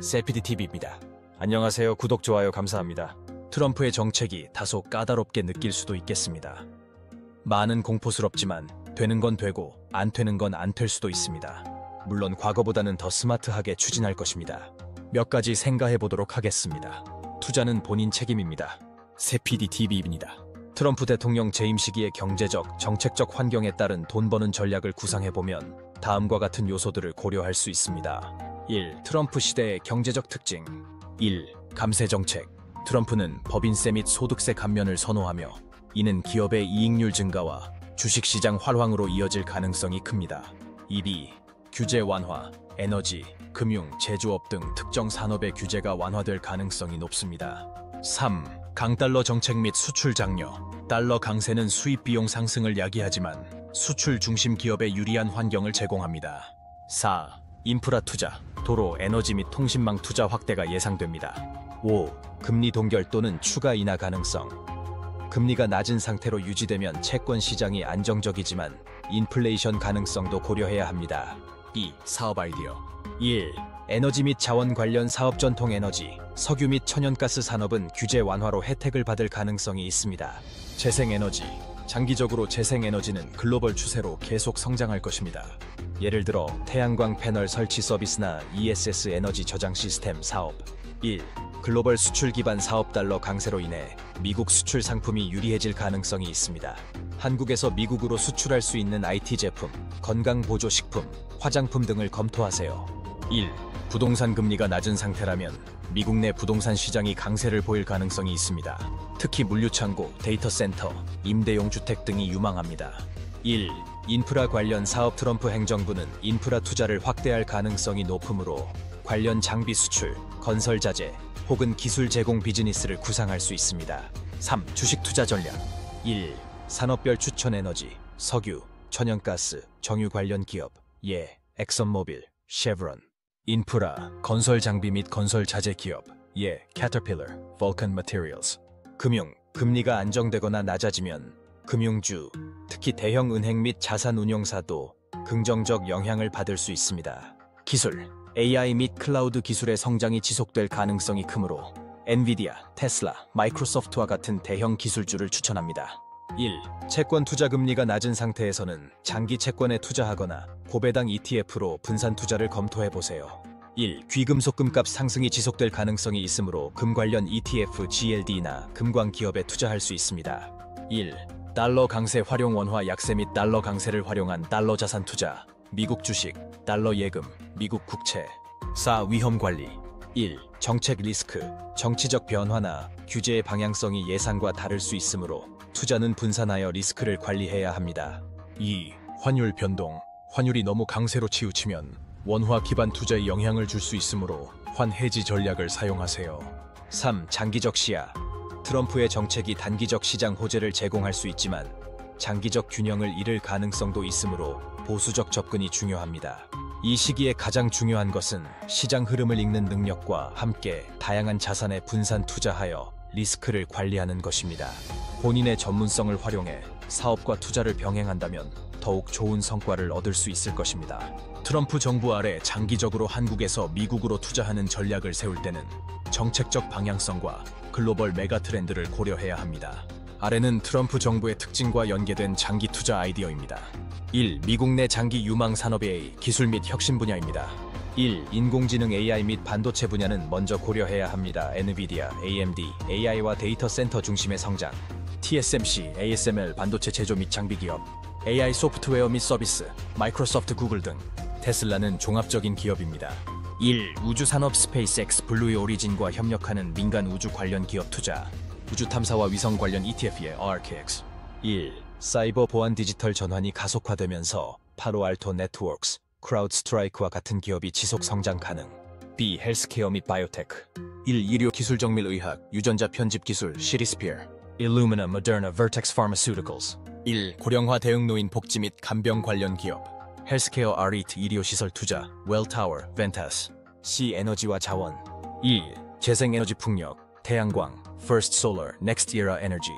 세피디TV입니다. 안녕하세요. 구독, 좋아요 감사합니다. 트럼프의 정책이 다소 까다롭게 느낄 수도 있겠습니다. 많은 공포스럽지만 되는 건 되고 안 되는 건 안 될 수도 있습니다. 물론 과거보다는 더 스마트하게 추진할 것입니다. 몇 가지 생각해 보도록 하겠습니다. 투자는 본인 책임입니다. 세피디TV입니다. 트럼프 대통령 재임 시기의 경제적, 정책적 환경에 따른 돈 버는 전략을 구상해보면 다음과 같은 요소들을 고려할 수 있습니다. 1. 트럼프 시대의 경제적 특징. 1. 감세 정책. 트럼프는 법인세 및 소득세 감면을 선호하며 이는 기업의 이익률 증가와 주식시장 활황으로 이어질 가능성이 큽니다. 2. 규제 완화. 에너지, 금융, 제조업 등 특정 산업의 규제가 완화될 가능성이 높습니다. 3. 강달러 정책 및 수출 장려. 달러 강세는 수입 비용 상승을 야기하지만 수출 중심 기업에 유리한 환경을 제공합니다. 4. 인프라 투자. 도로, 에너지 및 통신망 투자 확대가 예상됩니다. 5. 금리 동결 또는 추가 인하 가능성. 금리가 낮은 상태로 유지되면 채권 시장이 안정적이지만 인플레이션 가능성도 고려해야 합니다. 2. 사업 아이디어. 1. 에너지 및 자원 관련 사업. 전통 에너지, 석유 및 천연가스 산업은 규제 완화로 혜택을 받을 가능성이 있습니다. 재생에너지. 장기적으로 재생에너지는 글로벌 추세로 계속 성장할 것입니다. 예를 들어 태양광 패널 설치 서비스나 ESS 에너지 저장 시스템 사업. 1. 글로벌 수출 기반 사업. 달러 강세로 인해 미국 수출 상품이 유리해질 가능성이 있습니다. 한국에서 미국으로 수출할 수 있는 IT 제품, 건강보조식품, 화장품 등을 검토하세요. 1. 부동산 금리가 낮은 상태라면 미국 내 부동산 시장이 강세를 보일 가능성이 있습니다. 특히 물류창고, 데이터 센터, 임대용 주택 등이 유망합니다. 1. 인프라 관련 사업. 트럼프 행정부는 인프라 투자를 확대할 가능성이 높으므로 관련 장비 수출, 건설 자재 혹은 기술 제공 비즈니스를 구상할 수 있습니다. 3. 주식 투자 전략. 1. 산업별 추천 에너지, 석유, 천연가스, 정유 관련 기업. 예, 엑선모빌, 쉐브론. 인프라, 건설 장비 및 건설 자재 기업. 예, 캐터필러, 볼칸 머티리얼스. 금융, 금리가 안정되거나 낮아지면 금융주, 특히 대형 은행 및 자산운용사도 긍정적 영향을 받을 수 있습니다. 기술, AI 및 클라우드 기술의 성장이 지속될 가능성이 크므로 엔비디아, 테슬라, 마이크로소프트와 같은 대형 기술주를 추천합니다. 1. 채권 투자. 금리가 낮은 상태에서는 장기 채권에 투자하거나 고배당 ETF로 분산 투자를 검토해보세요. 1. 귀금속 금값 상승이 지속될 가능성이 있으므로 금 관련 ETF, GLD나 금광 기업에 투자할 수 있습니다. 1. 달러 강세 활용. 원화 약세 및 달러 강세를 활용한 달러 자산 투자. 미국 주식, 달러 예금, 미국 국채. 4. 위험 관리. 1. 정책 리스크. 정치적 변화나 규제의 방향성이 예상과 다를 수 있으므로 투자는 분산하여 리스크를 관리해야 합니다. 2. 환율 변동. 환율이 너무 강세로 치우치면 원화 기반 투자에 영향을 줄 수 있으므로 환 해지 전략을 사용하세요. 3. 장기적 시야. 트럼프의 정책이 단기적 시장 호재를 제공할 수 있지만 장기적 균형을 잃을 가능성도 있으므로 보수적 접근이 중요합니다. 이 시기에 가장 중요한 것은 시장 흐름을 읽는 능력과 함께 다양한 자산에 분산 투자하여 리스크를 관리하는 것입니다. 본인의 전문성을 활용해 사업과 투자를 병행한다면 더욱 좋은 성과를 얻을 수 있을 것입니다. 트럼프 정부 아래 장기적으로 한국에서 미국으로 투자하는 전략을 세울 때는 정책적 방향성과 글로벌 메가 트렌드를 고려해야 합니다. 아래는 트럼프 정부의 특징과 연계된 장기 투자 아이디어입니다. 1. 미국 내 장기 유망 산업의 기술 및 혁신 분야입니다. 1. 인공지능 AI 및 반도체 분야는 먼저 고려해야 합니다. 엔비디아, AMD, AI와 데이터 센터 중심의 성장. TSMC, ASML 반도체 제조 및 장비 기업. AI 소프트웨어 및 서비스, 마이크로소프트, 구글 등. 테슬라는 종합적인 기업입니다. 1. 우주산업. 스페이스X, 블루 오리진과 협력하는 민간 우주 관련 기업 투자. 우주 탐사와 위성 관련 ETF의 ARKX. 1. 사이버 보안. 디지털 전환이 가속화되면서 파로알토 네트워크스, 크라우드스트라이크와 같은 기업이 지속 성장 가능. B. 헬스케어 및 바이오테크. 1. 의료 기술적 및 의학, 유전자 편집 기술, 시리스피어. 일루미나, 모더나, 버텍스 파마슈티컬스. 1. 고령화 대응 노인 복지 및 간병 관련 기업. 헬스케어. REIT, 의료시설 투자, 웰타워, 벤타스. C. 에너지와 자원. 2. 재생에너지. 풍력, 태양광, First Solar, Next Era Energy.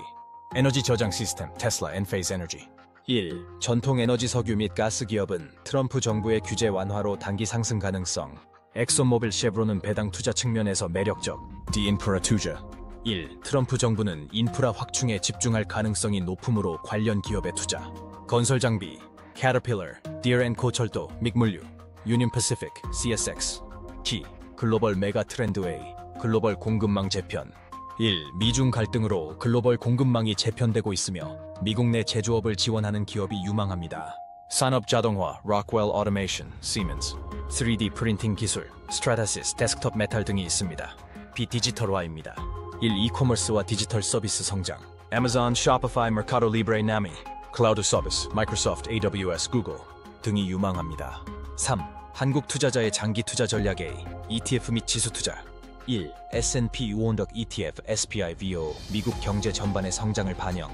에너지 저장 시스템, 테슬라, 엔페이스 에너지. 1. 전통 에너지. 석유 및 가스 기업은 트럼프 정부의 규제 완화로 단기 상승 가능성. 엑손모빌 쉐브론은 배당 투자 측면에서 매력적. 디인프라 투자. 1. 트럼프 정부는 인프라 확충에 집중할 가능성이 높으므로 관련 기업에 투자. 건설 장비, Caterpillar, Deere&Co 철도, 믹물류, Union Pacific, CSX. 2. 글로벌 메가 트렌드웨이, 글로벌 공급망 재편. 1. 미중 갈등으로 글로벌 공급망이 재편되고 있으며 미국 내 제조업을 지원하는 기업이 유망합니다. 산업 자동화, Rockwell Automation, Siemens. 3D 프린팅 기술, Stratasys, 데스크톱 메탈 등이 있습니다. 비디지털화입니다. 1. 이커머스와 디지털 서비스 성장. Amazon, Shopify, Mercado Libre, Nami. 클라우드 서비스, Microsoft, AWS, Google 등이 유망합니다. 3. 한국 투자자의 장기 투자 전략에 ETF 및 지수 투자. 1. S&P 500 ETF, SPY VO, 미국 경제 전반의 성장을 반영.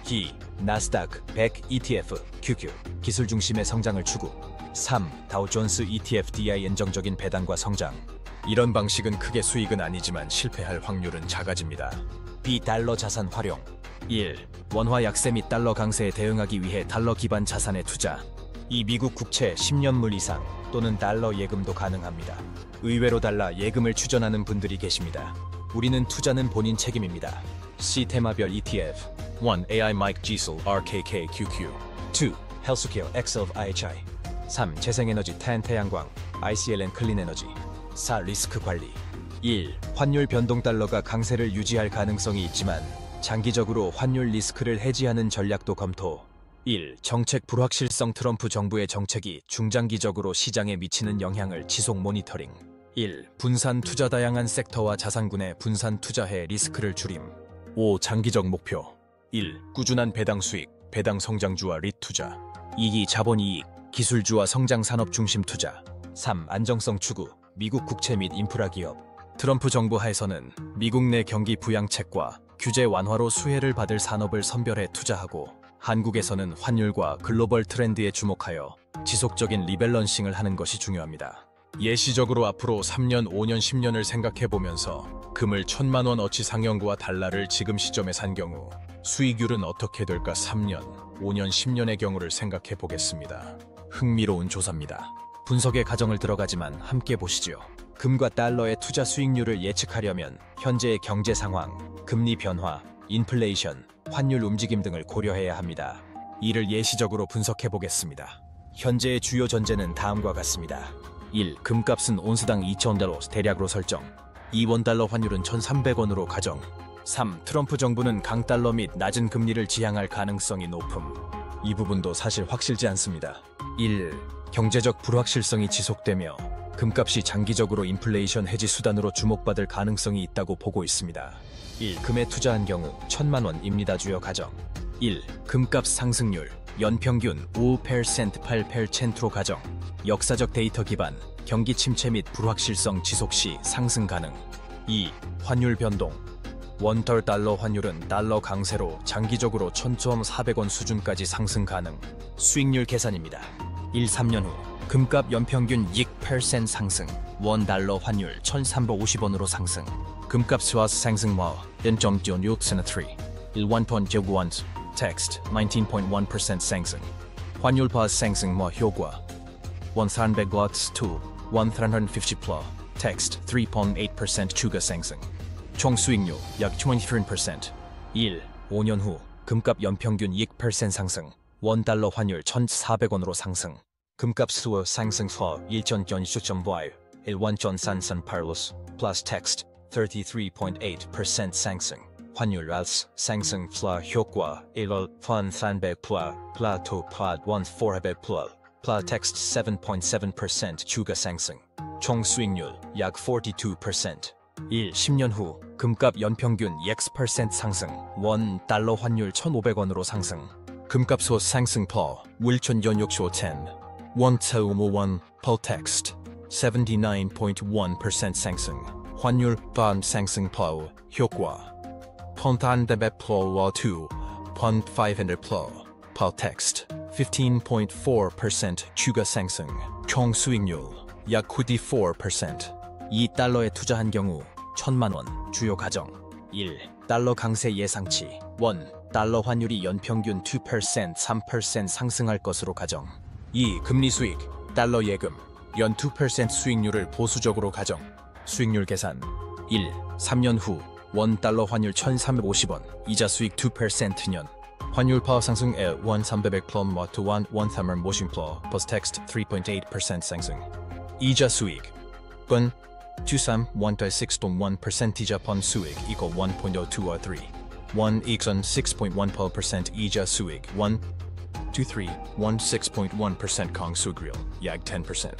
2. 나스닥 100 ETF, QQ, 기술 중심의 성장을 추구. 3. 다우존스 ETF DI 안정적인 배당과 성장. 이런 방식은 크게 수익은 아니지만 실패할 확률은 작아집니다. 비달러 자산 활용. 1. 원화 약세 및 달러 강세에 대응하기 위해 달러 기반 자산에 투자. 이 미국 국채 10년물 이상 또는 달러 예금도 가능합니다. 의외로 달러 예금을 추천하는 분들이 계십니다. 우리는 투자는 본인 책임입니다. C 테마별 ETF. 1. AI Mike Gisel RKK QQ. 2. 헬스케어 엑셀 IHI. 3. 재생에너지 탄 태양광 ICLN 클린에너지. 4. 리스크 관리. 1. 환율 변동 달러가 강세를 유지할 가능성이 있지만 장기적으로 환율 리스크를 해지하는 전략도 검토. 1. 정책 불확실성. 트럼프 정부의 정책이 중장기적으로 시장에 미치는 영향을 지속 모니터링. 1. 분산 투자. 다양한 섹터와 자산군에 분산 투자해 리스크를 줄임. 5. 장기적 목표. 1. 꾸준한 배당 수익, 배당 성장주와 릿 투자. 2. 자본이익, 기술주와 성장 산업 중심 투자. 3. 안정성 추구, 미국 국채 및 인프라 기업. 트럼프 정부 하에서는 미국 내 경기 부양책과 규제 완화로 수혜를 받을 산업을 선별해 투자하고, 한국에서는 환율과 글로벌 트렌드에 주목하여 지속적인 리밸런싱을 하는 것이 중요합니다. 예시적으로 앞으로 3년, 5년, 10년을 생각해보면서 금을 1,000만 원 어치 상영구와 달러를 지금 시점에 산 경우 수익률은 어떻게 될까? 3년, 5년, 10년의 경우를 생각해보겠습니다. 흥미로운 조사입니다. 분석의 과정을 들어가지만 함께 보시죠. 금과 달러의 투자 수익률을 예측하려면 현재의 경제 상황, 금리 변화, 인플레이션, 환율 움직임 등을 고려해야 합니다. 이를 예시적으로 분석해 보겠습니다. 현재의 주요 전제는 다음과 같습니다. 1. 금값은 온스당 2,000달러 대략으로 설정. 2. 원달러 환율은 1,300원으로 가정. 3. 트럼프 정부는 강달러 및 낮은 금리를 지향할 가능성이 높음. 이 부분도 사실 확실지 않습니다. 1. 경제적 불확실성이 지속되며 금값이 장기적으로 인플레이션 해지 수단으로 주목받을 가능성이 있다고 보고 있습니다. 1. 금에 투자한 경우 1,000만 원입니다. 주요 가정. 1. 금값 상승률 연평균 5% 8%로 가정. 역사적 데이터 기반 경기 침체 및 불확실성 지속 시 상승 가능. 2. 환율 변동 원달러 환율은 달러 강세로 장기적으로 1,400원 수준까지 상승 가능. 수익률 계산입니다. 1. 3년 후 금값 연평균 6% 상승. 원달러 환율 1,350원으로 상승. 금값 수와스 상승 뭐 1.6%3 1.1 텍스트 19.1% 상승. 환율 파스 상승 뭐 효과 1,300 to 1,350 플러 텍스트 3.8% 추가 상승. 총 수익률 약 23%. 1. 5년 후 금값 연평균 6% 상승. 원달러 환율 1,400원으로 상승. 금값 수어 상승 후 1.6.5 1.338 플러스 텍스트 33.8% 상승. 환율 알스 상승 플러 효과 1,300 플러 플라토 플러 1,400 플러 플러 텍스트 7.7% 추가 상승. 총 수익률 약 42%. 1. 10년 후 금값 연평균 6% 상승. 원 달러 환율 1,500원으로 상승. 금값 소 상승 퍼 1,610 1,251 퍼 텍스트 79.1% 상승. 환율 반 상승 퍼 효과 1,300 플러와 2,500 퍼 텍스트 15.4% 추가 상승. 총 수익률 약 94%. 2. 달러에 투자한 경우 1,000만 원. 주요 가정. 1. 달러 강세 예상치. 원 달러 환율이 연평균 2% 3% 상승할 것으로 가정. 2. 금리 수익 달러 예금 연 2% 수익률을 보수적으로 가정. 수익률 계산. 1. 3년 후 $1 환율 1,350원, 이자 수익 2% 년. 환율 파워 상승에 1,300플럼 와트 1,300 모싱플러 플러스 텍스트 3.8% 상승. 이자 수익. 분 23.1.6.1% 이자 펀 수익 equal 1.0223. 1 equals 6.18% 이자 수익 1 2316.1% 강수익률 약 10%.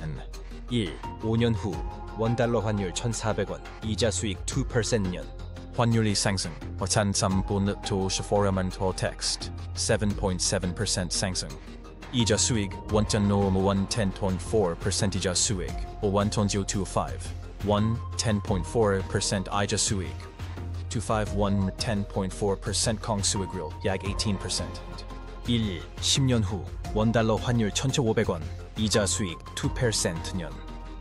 1. 5년 후 $1 환율 1,400원, 이자 수익 2% 년. 환율이 상승, 3.54% 텍스트 7.7% 상승. 이자 수익 1.10.4% 이자 수익 1.025 10.4% 이자 수익 251 10.4% 강수익률 약 18%. 1. 10년 후 $1 환율 1,500원, 이자 수익 2% 년.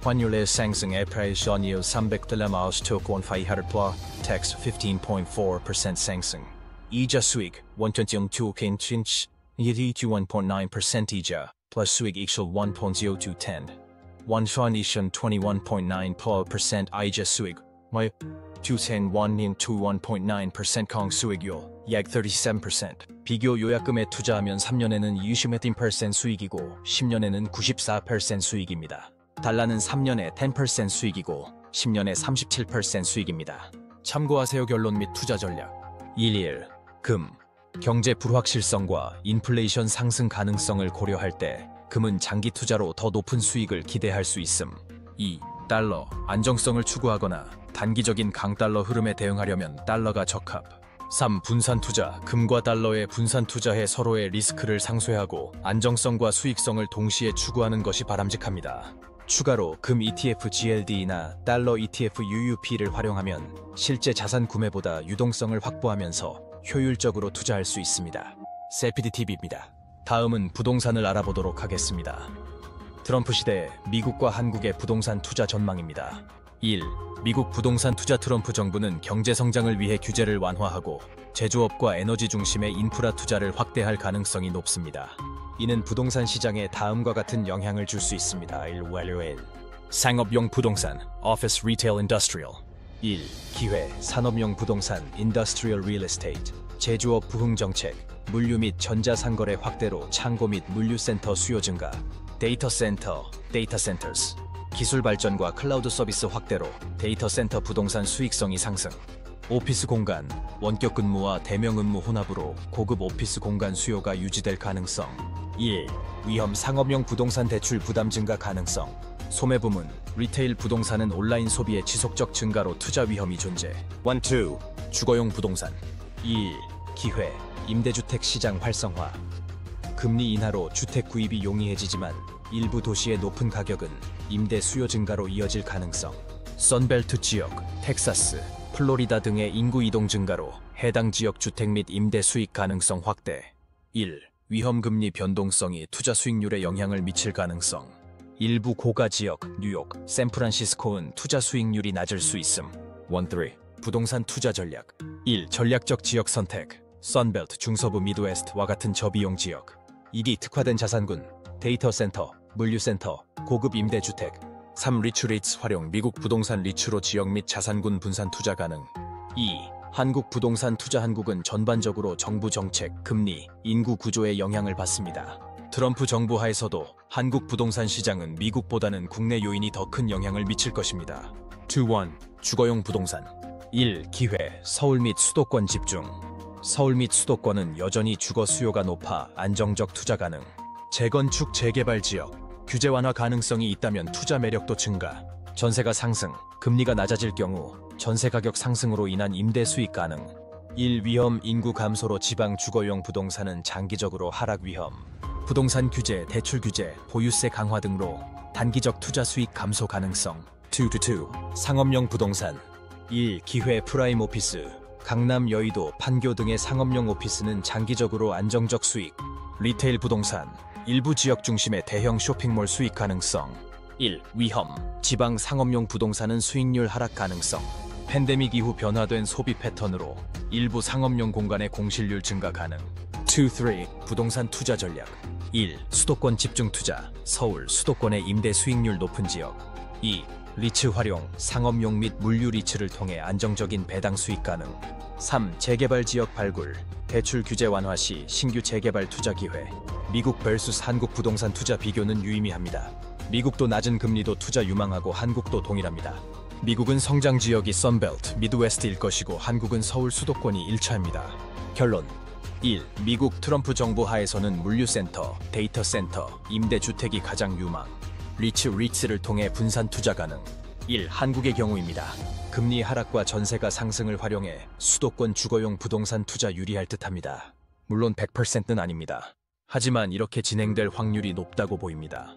환율의 상승 에프레이션이 300달러 마우스토크 파이하르 플러 텍스 15.4% 상승. 이자 수익 1.02 21.9% 이자 플러스 수익 equal 1.0210. 원션이션 21.9% 이자 수익 21.9% 강수익률 약 37%. 비교 요약금에 투자하면 3년에는 21% 수익이고 10년에는 94% 수익입니다. 달러는 3년에 10% 수익이고 10년에 37% 수익입니다. 참고하세요. 결론 및 투자 전략. 1. 금. 경제 불확실성과 인플레이션 상승 가능성을 고려할 때 금은 장기 투자로 더 높은 수익을 기대할 수 있음. 2. 달러. 안정성을 추구하거나 단기적인 강달러 흐름에 대응하려면 달러가 적합. 3. 분산 투자. 금과 달러의 분산 투자해 서로의 리스크를 상쇄하고 안정성과 수익성을 동시에 추구하는 것이 바람직합니다. 추가로 금 ETF GLD나 달러 ETF UUP를 활용하면 실제 자산 구매보다 유동성을 확보하면서 효율적으로 투자할 수 있습니다. 세피디 TV입니다. 다음은 부동산을 알아보도록 하겠습니다. 트럼프 시대 미국과 한국의 부동산 투자 전망입니다. 1. 미국 부동산 투자. 트럼프 정부는 경제 성장을 위해 규제를 완화하고 제조업과 에너지 중심의 인프라 투자를 확대할 가능성이 높습니다. 이는 부동산 시장에 다음과 같은 영향을 줄 수 있습니다. 1. 상업용 부동산 Office Retail Industrial. 1. 기회 산업용 부동산 Industrial Real Estate. 제조업 부흥 정책, 물류 및 전자상거래 확대로 창고 및 물류센터 수요 증가. 데이터 센터 Data Centers. 기술 발전과 클라우드 서비스 확대로 데이터 센터 부동산 수익성이 상승. 오피스 공간, 원격 근무와 대면 근무 혼합으로 고급 오피스 공간 수요가 유지될 가능성. 1. 위험 상업용 부동산 대출 부담 증가 가능성. 소매 부문, 리테일 부동산은 온라인 소비의 지속적 증가로 투자 위험이 존재. 1. 2. 주거용 부동산. 2. 기회, 임대주택 시장 활성화. 금리 인하로 주택 구입이 용이해지지만 일부 도시의 높은 가격은 임대 수요 증가로 이어질 가능성. 선벨트 지역, 텍사스, 플로리다 등의 인구 이동 증가로 해당 지역 주택 및 임대 수익 가능성 확대. 1. 위험금리 변동성이 투자 수익률에 영향을 미칠 가능성. 일부 고가 지역, 뉴욕, 샌프란시스코는 투자 수익률이 낮을 수 있음. 1. 3. 부동산 투자 전략. 1. 전략적 지역 선택. 선벨트, 중서부 미드웨스트와 같은 저비용 지역. 2. 특화된 자산군, 데이터 센터, 물류센터, 고급 임대주택. 3. 리츠리츠 활용. 미국 부동산 리츠로 지역 및 자산군 분산 투자 가능. 2. 한국 부동산 투자. 한국은 전반적으로 정부 정책, 금리, 인구 구조의 영향을 받습니다. 트럼프 정부 하에서도 한국 부동산 시장은 미국보다는 국내 요인이 더 큰 영향을 미칠 것입니다. 2. 1. 주거용 부동산. 1. 기회, 서울 및 수도권 집중. 서울 및 수도권은 여전히 주거 수요가 높아 안정적 투자 가능. 재건축 재개발 지역, 규제 완화 가능성이 있다면 투자 매력도 증가. 전세가 상승, 금리가 낮아질 경우 전세 가격 상승으로 인한 임대 수익 가능. 1. 위험 인구 감소로 지방 주거용 부동산은 장기적으로 하락 위험. 부동산 규제, 대출 규제, 보유세 강화 등으로 단기적 투자 수익 감소 가능성. 2. 상업용 부동산. 1. 기회 프라임 오피스. 강남, 여의도, 판교 등의 상업용 오피스는 장기적으로 안정적 수익. 리테일 부동산. 일부 지역 중심의 대형 쇼핑몰 수익 가능성. 1. 위험. 지방 상업용 부동산은 수익률 하락 가능성. 팬데믹 이후 변화된 소비 패턴으로 일부 상업용 공간의 공실률 증가 가능. 2. 2, 3. 부동산 투자 전략. 1. 수도권 집중 투자. 서울 수도권의 임대 수익률 높은 지역. 2. 리츠 활용. 상업용 및 물류 리츠를 통해 안정적인 배당 수익 가능. 3. 재개발 지역 발굴. 대출 규제 완화 시 신규 재개발 투자 기회. 미국 vs 한국 부동산 투자 비교는 유의미합니다. 미국도 낮은 금리도 투자 유망하고 한국도 동일합니다. 미국은 성장 지역이 선벨트, 미드웨스트일 것이고 한국은 서울 수도권이 1차입니다. 결론. 1. 미국 트럼프 정부 하에서는 물류센터, 데이터 센터, 임대주택이 가장 유망. 리츠를 통해 분산 투자 가능. 1. 한국의 경우입니다. 금리 하락과 전세가 상승을 활용해 수도권 주거용 부동산 투자 유리할 듯합니다. 물론 100%는 아닙니다. 하지만 이렇게 진행될 확률이 높다고 보입니다.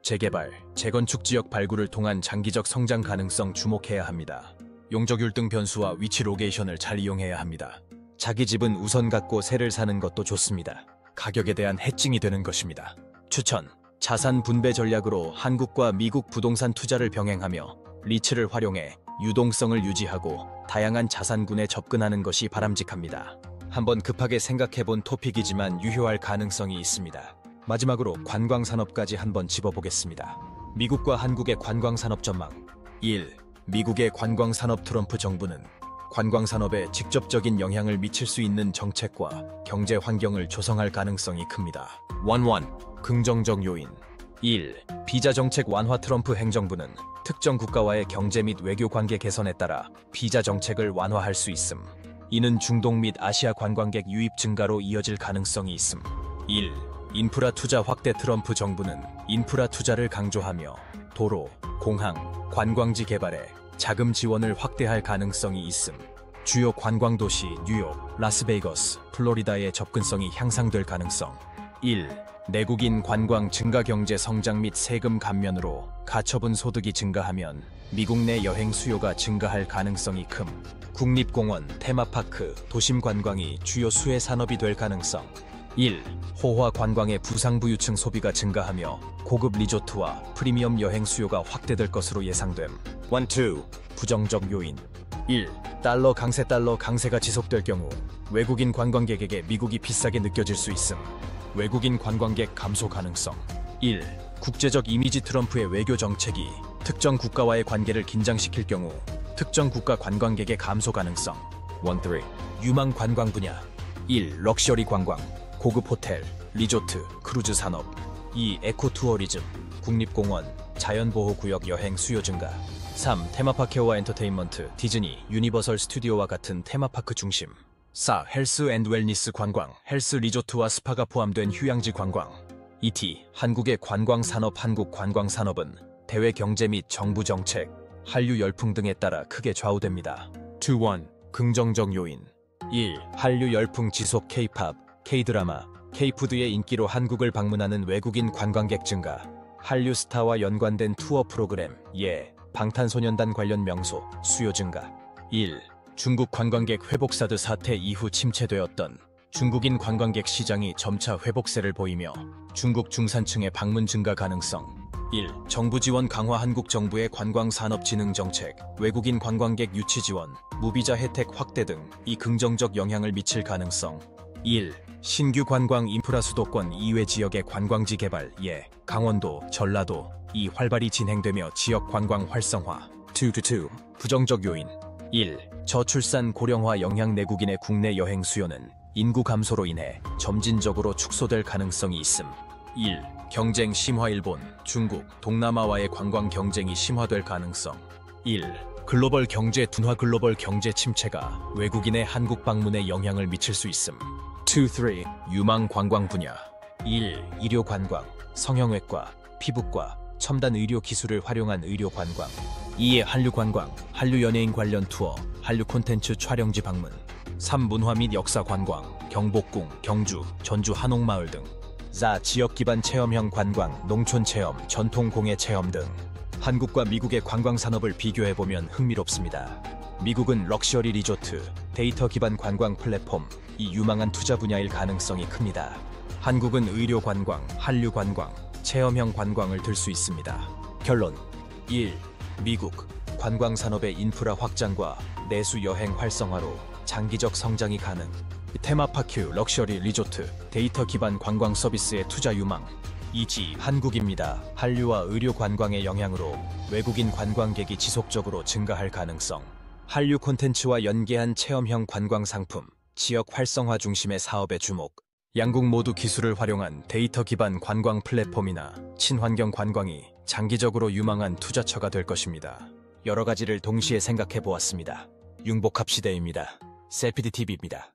재개발, 재건축 지역 발굴을 통한 장기적 성장 가능성 주목해야 합니다. 용적률 등 변수와 위치 로케이션을 잘 이용해야 합니다. 자기 집은 우선 갖고 새를 사는 것도 좋습니다. 가격에 대한 해칭이 되는 것입니다. 추천. 자산 분배 전략으로 한국과 미국 부동산 투자를 병행하며 리츠를 활용해 유동성을 유지하고 다양한 자산군에 접근하는 것이 바람직합니다. 한번 급하게 생각해본 토픽이지만 유효할 가능성이 있습니다. 마지막으로 관광산업까지 한번 짚어보겠습니다. 미국과 한국의 관광산업 전망. 1. 미국의 관광산업. 트럼프 정부는 관광산업에 직접적인 영향을 미칠 수 있는 정책과 경제 환경을 조성할 가능성이 큽니다. 1. 긍정적 요인. 1. 비자 정책 완화. 트럼프 행정부는 특정 국가와의 경제 및 외교 관계 개선에 따라 비자 정책을 완화할 수 있음. 이는 중동 및 아시아 관광객 유입 증가로 이어질 가능성이 있음. 1. 인프라 투자 확대. 트럼프 정부는 인프라 투자를 강조하며 도로, 공항, 관광지 개발에 자금 지원을 확대할 가능성이 있음. 주요 관광도시 뉴욕, 라스베이거스, 플로리다의 접근성이 향상될 가능성. 1. 내국인 관광 증가. 경제 성장 및 세금 감면으로 가처분 소득이 증가하면 미국 내 여행 수요가 증가할 가능성이 큼. 국립공원, 테마파크, 도심 관광이 주요 수혜 산업이 될 가능성. 1. 호화 관광의 부상부유층 소비가 증가하며 고급 리조트와 프리미엄 여행 수요가 확대될 것으로 예상됨. 2. 부정적 요인. 1. 달러 강세. 달러 강세가 지속될 경우 외국인 관광객에게 미국이 비싸게 느껴질 수 있음. 외국인 관광객 감소 가능성. 1. 국제적 이미지. 트럼프의 외교 정책이 특정 국가와의 관계를 긴장시킬 경우 특정 국가 관광객의 감소 가능성. 3. 유망 관광 분야. 1. 럭셔리 관광, 고급 호텔, 리조트, 크루즈 산업. 2. 에코투어리즘, 국립공원, 자연보호구역 여행 수요 증가. 3. 테마파크와 엔터테인먼트, 디즈니, 유니버설 스튜디오와 같은 테마파크 중심. 4. 헬스 앤드 웰니스 관광, 헬스 리조트와 스파가 포함된 휴양지 관광. ET, 한국의 관광산업. 한국 관광산업은 대외 경제 및 정부 정책, 한류 열풍 등에 따라 크게 좌우됩니다. 2. 1. 긍정적 요인. 1. 한류 열풍 지속. K-팝, K-드라마, K-푸드의 인기로 한국을 방문하는 외국인 관광객 증가. 한류 스타와 연관된 투어 프로그램, 방탄소년단 관련 명소, 수요 증가. 1. 중국 관광객 회복. 사드 사태 이후 침체되었던 중국인 관광객 시장이 점차 회복세를 보이며 중국 중산층의 방문 증가 가능성. 1. 정부 지원 강화. 한국 정부의 관광산업진흥 정책, 외국인 관광객 유치 지원, 무비자 혜택 확대 등이 긍정적 영향을 미칠 가능성. 1. 신규 관광 인프라. 수도권 이외 지역의 관광지 개발, 강원도, 전라도 이 활발히 진행되며 지역 관광 활성화. 2. 부정적 요인. 1. 저출산 고령화 영향. 내국인의 국내 여행 수요는 인구 감소로 인해 점진적으로 축소될 가능성이 있음. 1. 경쟁 심화. 일본, 중국, 동남아와의 관광 경쟁이 심화될 가능성. 1. 글로벌 경제 둔화. 글로벌 경제 침체가 외국인의 한국 방문에 영향을 미칠 수 있음. 2. 3. 유망 관광 분야. 1. 의료 관광, 성형외과, 피부과, 첨단 의료 기술을 활용한 의료 관광. 2. 한류 관광, 한류 연예인 관련 투어, 한류 콘텐츠 촬영지 방문. 3. 문화 및 역사 관광, 경복궁, 경주, 전주 한옥마을 등. 4. 지역 기반 체험형 관광, 농촌 체험, 전통 공예 체험 등. 한국과 미국의 관광 산업을 비교해보면 흥미롭습니다. 미국은 럭셔리 리조트, 데이터 기반 관광 플랫폼, 이 유망한 투자 분야일 가능성이 큽니다. 한국은 의료 관광, 한류 관광, 체험형 관광을 들 수 있습니다. 결론. 1. 미국 관광산업의 인프라 확장과 내수 여행 활성화로 장기적 성장이 가능. 테마파크, 럭셔리 리조트, 데이터 기반 관광 서비스의 투자 유망. 2지 한국입니다. 한류와 의료 관광의 영향으로 외국인 관광객이 지속적으로 증가할 가능성. 한류 콘텐츠와 연계한 체험형 관광 상품, 지역 활성화 중심의 사업에 주목. 양국 모두 기술을 활용한 데이터 기반 관광 플랫폼이나 친환경 관광이 장기적으로 유망한 투자처가 될 것입니다. 여러 가지를 동시에 생각해 보았습니다. 융복합 시대입니다. 셀피디TV입니다.